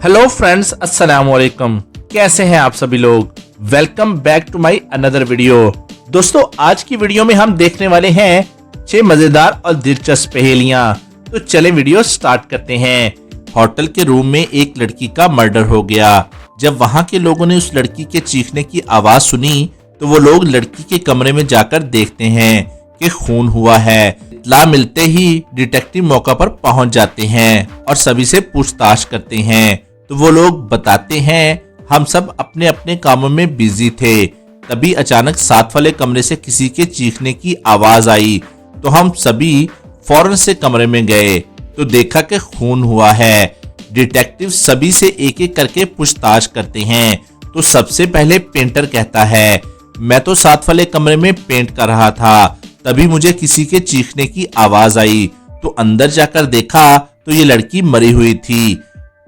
Hello friends, अस्सलाम वालेकुम। कैसे हैं आप सभी लोग। Welcome back to my another video. दोस्तों, आज की वीडियो में हम देखने वाले हैं 6 मजेदार और दिलचस्प पहेलियां। तो चले वीडियो स्टार्ट करते हैं। होटल के रूम में एक लड़की का मर्डर हो गया। जब वहां के लोगों ने उस लड़की के चीखने की आवाज सुनी तो वो लोग लड़की के कमरे में जाकर देखते हैं कि खून हुआ है। इत्तला मिलते ही डिटेक्टिव मौका पर पहुंच जाते हैं और सभी से पूछताछ करते हैं। तो वो लोग बताते हैं, हम सब अपने अपने कामों में बिजी थे, तभी अचानक साथ वाले कमरे से किसी के चीखने की आवाज आई तो हम सभी फौरन से कमरे में गए तो देखा कि खून हुआ है। डिटेक्टिव सभी से एक एक करके पूछताछ करते हैं। तो सबसे पहले पेंटर कहता है, मैं तो साथ वाले कमरे में पेंट कर रहा था, तभी मुझे किसी के चीखने की आवाज आई तो अंदर जाकर देखा तो ये लड़की मरी हुई थी।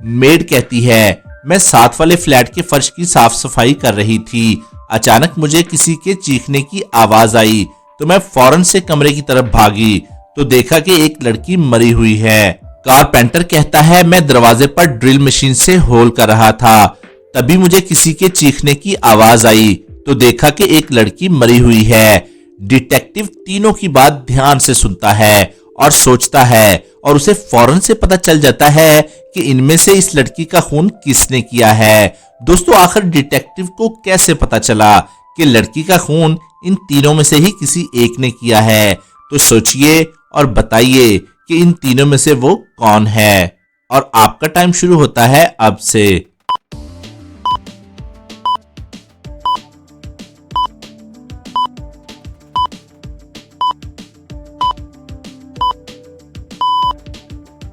मेड कहती है, मैं साथ वाले फ्लैट के फर्श की साफ सफाई कर रही थी, अचानक मुझे किसी के चीखने की आवाज आई तो मैं फौरन से कमरे की तरफ भागी तो देखा कि एक लड़की मरी हुई है। कारपेंटर कहता है, मैं दरवाजे पर ड्रिल मशीन से होल कर रहा था, तभी मुझे किसी के चीखने की आवाज आई तो देखा कि एक लड़की मरी हुई है। डिटेक्टिव तीनों की बात ध्यान से सुनता है और सोचता है और उसे फौरन से पता चल जाता है कि इनमें से इस लड़की का खून किसने किया है। दोस्तों, आखिर डिटेक्टिव को कैसे पता चला कि लड़की का खून इन तीनों में से ही किसी एक ने किया है। तो सोचिए और बताइए कि इन तीनों में से वो कौन है। और आपका टाइम शुरू होता है अब से।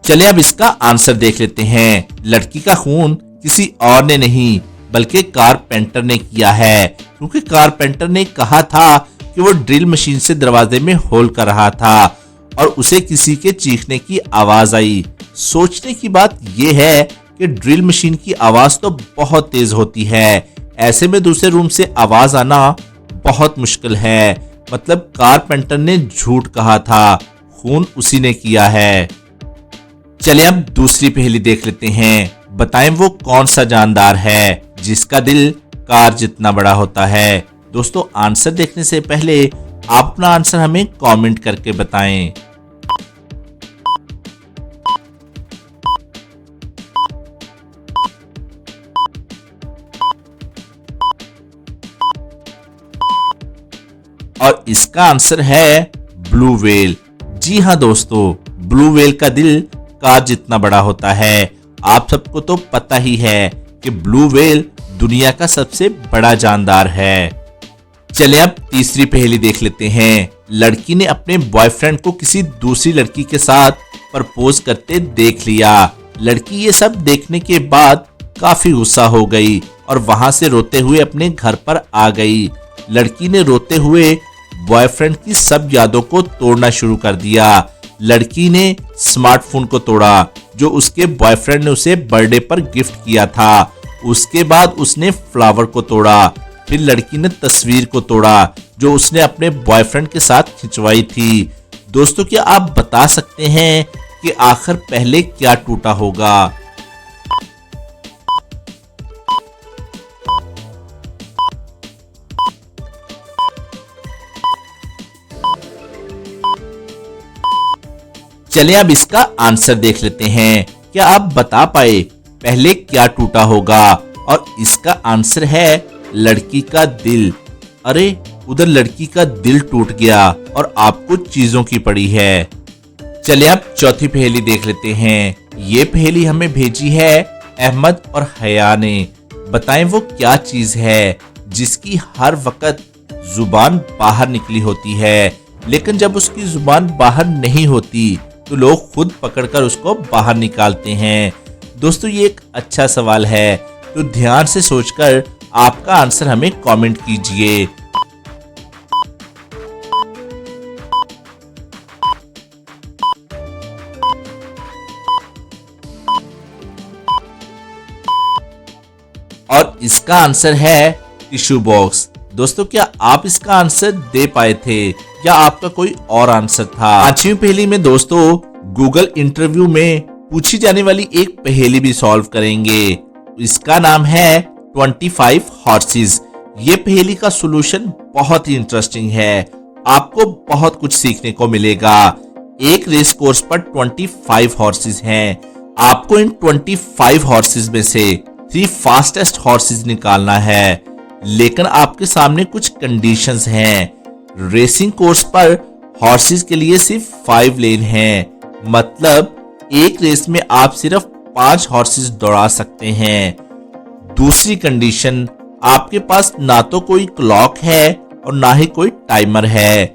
चलिए अब इसका आंसर देख लेते हैं। लड़की का खून किसी और ने नहीं बल्कि कारपेंटर ने किया है, क्योंकि कारपेंटर ने कहा था कि वो ड्रिल मशीन से दरवाजे में होल कर रहा था और उसे किसी के चीखने की आवाज आई। सोचने की बात यह है कि ड्रिल मशीन की आवाज तो बहुत तेज होती है, ऐसे में दूसरे रूम से आवाज आना बहुत मुश्किल है। मतलब कारपेंटर ने झूठ कहा था, खून उसी ने किया है। चलिए अब दूसरी पहेली देख लेते हैं। बताएं वो कौन सा जानदार है जिसका दिल कार जितना बड़ा होता है। दोस्तों, आंसर देखने से पहले आप अपना आंसर हमें कमेंट करके बताएं। और इसका आंसर है ब्लू व्हेल। जी हाँ दोस्तों, ब्लू व्हेल का दिल कार जितना बड़ा होता है। आप सबको तो पता ही है कि ब्लू व्हेल दुनिया का सबसे बड़ा जानदार है। चलिए अब तीसरी पहेली देख लेते हैं। लड़की ने अपने बॉयफ्रेंड को किसी दूसरी लड़की के साथ प्रपोज करते देख लिया। लड़की ये सब देखने के बाद काफी गुस्सा हो गई और वहां से रोते हुए अपने घर पर आ गई। लड़की ने रोते हुए बॉयफ्रेंड की सब यादों को तोड़ना शुरू कर दिया। लड़की ने स्मार्टफोन को तोड़ा जो उसके बॉयफ्रेंड ने उसे बर्थडे पर गिफ्ट किया था। उसके बाद उसने फ्लावर को तोड़ा। फिर लड़की ने तस्वीर को तोड़ा जो उसने अपने बॉयफ्रेंड के साथ खिंचवाई थी। दोस्तों, क्या आप बता सकते हैं कि आखिर पहले क्या टूटा होगा। चलिए अब इसका आंसर देख लेते हैं। क्या आप बता पाए पहले क्या टूटा होगा। और इसका आंसर है लड़की का दिल। अरे, उधर लड़की का दिल टूट गया और आपको चीजों की पड़ी है। चलिए अब चौथी पहेली देख लेते हैं। ये पहेली हमें भेजी है अहमद और हया ने। बताएं वो क्या चीज है जिसकी हर वक्त जुबान बाहर निकली होती है, लेकिन जब उसकी जुबान बाहर नहीं होती तो लोग खुद पकड़कर उसको बाहर निकालते हैं। दोस्तों, ये एक अच्छा सवाल है, तो ध्यान से सोचकर आपका आंसर हमें कमेंट कीजिए। और इसका आंसर है टिश्यू बॉक्स। दोस्तों, क्या आप इसका आंसर दे पाए थे या आपका कोई और आंसर था। 5वीं पहेली में दोस्तों गूगल इंटरव्यू में पूछी जाने वाली एक पहेली भी सॉल्व करेंगे। इसका नाम है 25 हॉर्सेस। ये पहेली का सॉल्यूशन बहुत ही इंटरेस्टिंग है, आपको बहुत कुछ सीखने को मिलेगा। एक रेस कोर्स पर 25 हॉर्सेस हैं। आपको इन 25 हॉर्सेस में से 3 फास्टेस्ट हॉर्सेस निकालना है, लेकिन आपके सामने कुछ कंडीशंस हैं। रेसिंग कोर्स पर हॉर्सेस के लिए सिर्फ 5 लेन हैं, मतलब एक रेस में आप सिर्फ 5 हॉर्सेस दौड़ा सकते हैं। दूसरी कंडीशन, आपके पास ना तो कोई क्लॉक है और ना ही कोई टाइमर है।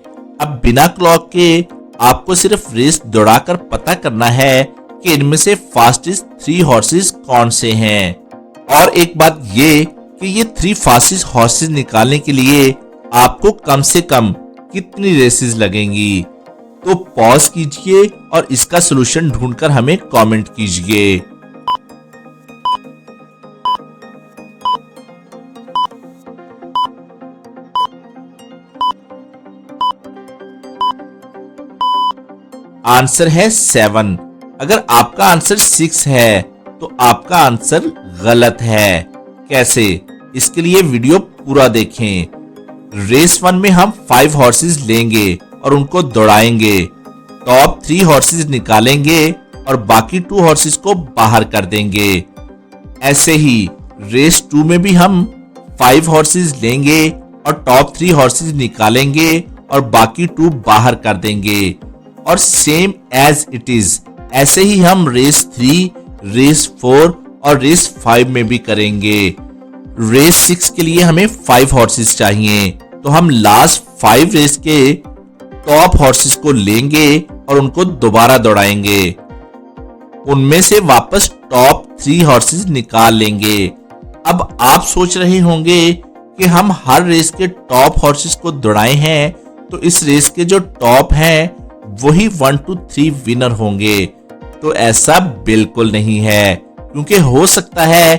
अब बिना क्लॉक के आपको सिर्फ रेस दौड़ाकर पता करना है कि इनमें से फास्टेस्ट 3 हॉर्सेस कौन से हैं। और एक बात ये कि ये 3 फास्टेस्ट हॉर्सेस निकालने के लिए आपको कम से कम कितनी रेसेस लगेंगी। तो पॉज कीजिए और इसका सलूशन ढूंढकर हमें कमेंट कीजिए। आंसर है 7। अगर आपका आंसर 6 है तो आपका आंसर गलत है। कैसे? इसके लिए वीडियो पूरा देखें। रेस 1 में हम 5 हॉर्सेस लेंगे और उनको दौड़ाएंगे। टॉप 3 हॉर्सेस निकालेंगे और बाकी 2 हॉर्सेस को बाहर कर देंगे। ऐसे ही रेस 2 में भी हम 5 हॉर्सेस लेंगे और टॉप 3 हॉर्सेस निकालेंगे और बाकी 2 बाहर कर देंगे। और सेम एज इट इज ऐसे ही हम रेस 3, रेस 4 और रेस 5 में भी करेंगे। रेस 6 के लिए हमें 5 हॉर्सेस चाहिए, तो हम लास्ट 5 रेस के टॉप हॉर्सेस को लेंगे और उनको दोबारा दौड़ाएंगे। उनमें से वापस टॉप 3 हॉर्सेस निकाल लेंगे। अब आप सोच रहे होंगे कि हम हर रेस के टॉप हॉर्सेस को दौड़ाए हैं, तो इस रेस के जो टॉप हैं वही 1 to 3 विनर होंगे। तो ऐसा बिल्कुल नहीं है, क्योंकि हो सकता है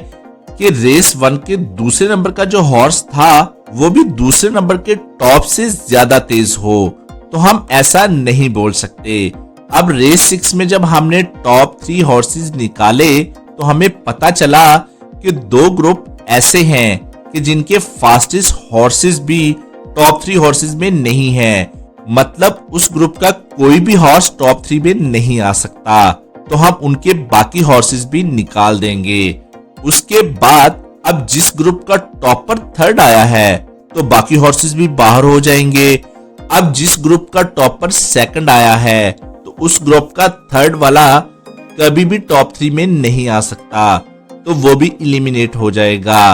कि रेस 1 के दूसरे नंबर का जो हॉर्स था वो भी दूसरे नंबर के टॉप से ज्यादा तेज हो, तो हम ऐसा नहीं बोल सकते। अब रेस 6 में जब हमने टॉप 3 हॉर्सेस निकाले तो हमें पता चला कि 2 ग्रुप ऐसे हैं कि जिनके फास्टेस्ट हॉर्सेस भी टॉप 3 हॉर्सेस में नहीं है, मतलब उस ग्रुप का कोई भी हॉर्स टॉप 3 में नहीं आ सकता, तो हम उनके बाकी हॉर्सेस भी निकाल देंगे। उसके बाद अब जिस ग्रुप का टॉपर 3rd आया है तो बाकी हॉर्सेस भी बाहर हो जाएंगे। अब जिस ग्रुप का टॉपर 2nd आया है तो उस ग्रुप का 3rd वाला कभी भी टॉप 3 में नहीं आ सकता, तो वो भी एलिमिनेट हो जाएगा।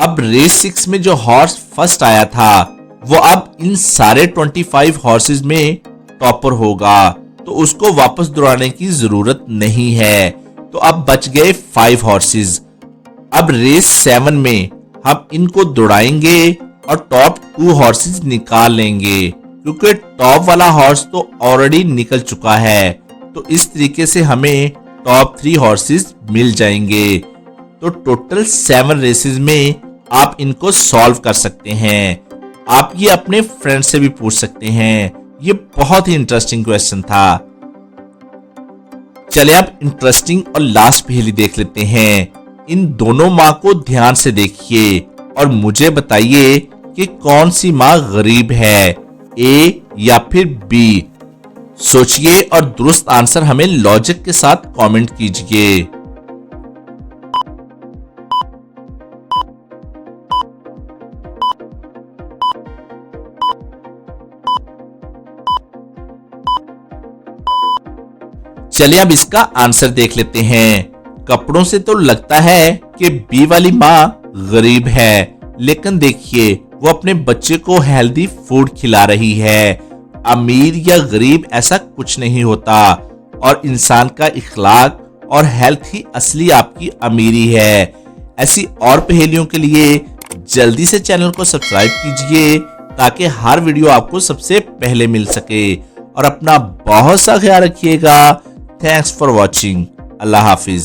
अब रेस 6 में जो हॉर्स फर्स्ट आया था वो अब इन सारे 25 हॉर्सेस में टॉपर होगा, तो उसको वापस दौड़ाने की जरूरत नहीं है। तो अब बच गए 5 हॉर्सेस। अब रेस 7 में हम इनको दौड़ाएंगे और टॉप 2 हॉर्सेस निकाल लेंगे, क्योंकि टॉप वाला हॉर्स तो ऑलरेडी निकल चुका है। तो इस तरीके से हमें टॉप 3 हॉर्सेस मिल जाएंगे। तो टोटल 7 रेसेस में आप इनको सॉल्व कर सकते हैं। आप ये अपने फ्रेंड से भी पूछ सकते हैं। ये बहुत ही इंटरेस्टिंग क्वेश्चन था। चलिए आप इंटरेस्टिंग और लास्ट पहेली देख लेते हैं। इन दोनों माँ को ध्यान से देखिए और मुझे बताइए कि कौन सी माँ गरीब है, ए या फिर बी। सोचिए और दुरुस्त आंसर हमें लॉजिक के साथ कमेंट कीजिए। चलिए अब इसका आंसर देख लेते हैं। कपड़ों से तो लगता है कि बी वाली माँ गरीब है, लेकिन देखिए वो अपने बच्चे को हेल्दी फूड खिला रही है। अमीर या गरीब ऐसा कुछ नहीं होता, और इंसान का इखलाक और हेल्थ ही असली आपकी अमीरी है। ऐसी और पहेलियों के लिए जल्दी से चैनल को सब्सक्राइब कीजिए ताकि हर वीडियो आपको सबसे पहले मिल सके। और अपना बहुत सा ख्याल रखिएगा। Thanks for watching. Allah Hafiz.